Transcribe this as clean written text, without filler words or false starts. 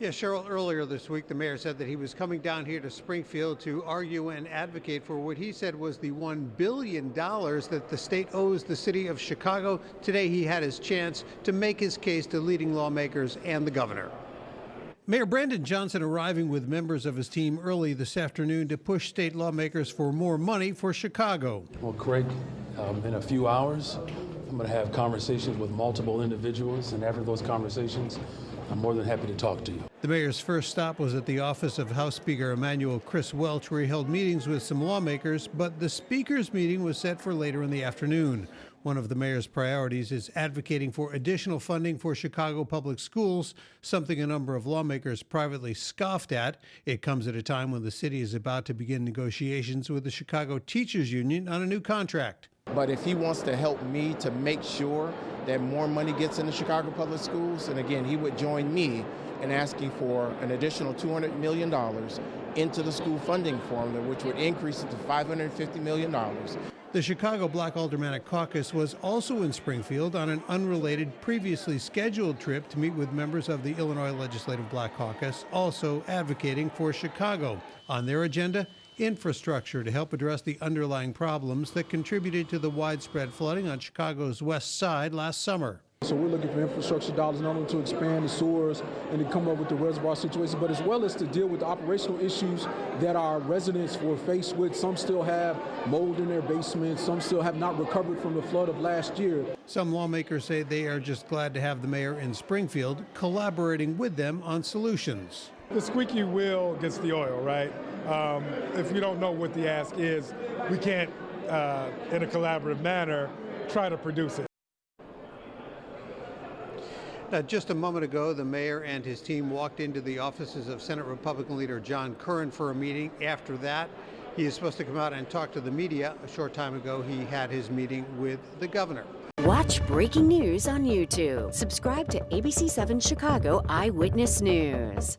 Yeah, Cheryl, earlier this week, the mayor said that he was coming down here to Springfield to argue and advocate for what he said was the $1 billion that the state owes the city of Chicago. Today, he had his chance to make his case to leading lawmakers and the governor. Mayor Brandon Johnson arriving with members of his team early this afternoon to push state lawmakers for more money for Chicago. Well, Craig, in a few hours, I'm going to have conversations with multiple individuals, and after those conversations, I'm more than happy to talk to you. The mayor's first stop was at the office of House Speaker Emanuel Chris Welch, where he held meetings with some lawmakers, but the speaker's meeting was set for later in the afternoon. One of the mayor's priorities is advocating for additional funding for Chicago public schools, something a number of lawmakers privately scoffed at. It comes at a time when the city is about to begin negotiations with the Chicago Teachers Union on a new contract. But if he wants to help me to make sure that more money gets into Chicago public schools, and again, he would join me in asking for an additional $200 million into the school funding formula, which would increase it to $550 million. The Chicago Black Aldermanic Caucus was also in Springfield on an unrelated, previously scheduled trip to meet with members of the Illinois Legislative Black Caucus, also advocating for Chicago. On their agenda, infrastructure to help address the underlying problems that contributed to the widespread flooding on Chicago's west side last summer. So we're looking for infrastructure dollars not only to expand the sewers and to come up with the reservoir situation, but as well as to deal with the operational issues that our residents were faced with. Some still have mold in their basements. Some still have not recovered from the flood of last year. Some lawmakers say they are just glad to have the mayor in Springfield collaborating with them on solutions. The squeaky wheel gets the oil, right? If you don't know what the ask is, we can't, in a collaborative manner, try to produce it. Just a moment ago, the mayor and his team walked into the offices of Senate Republican leader John Curran for a meeting. After that, he is supposed to come out and talk to the media. A short time ago, he had his meeting with the governor. Watch breaking news on YouTube. Subscribe to ABC7 Chicago Eyewitness News.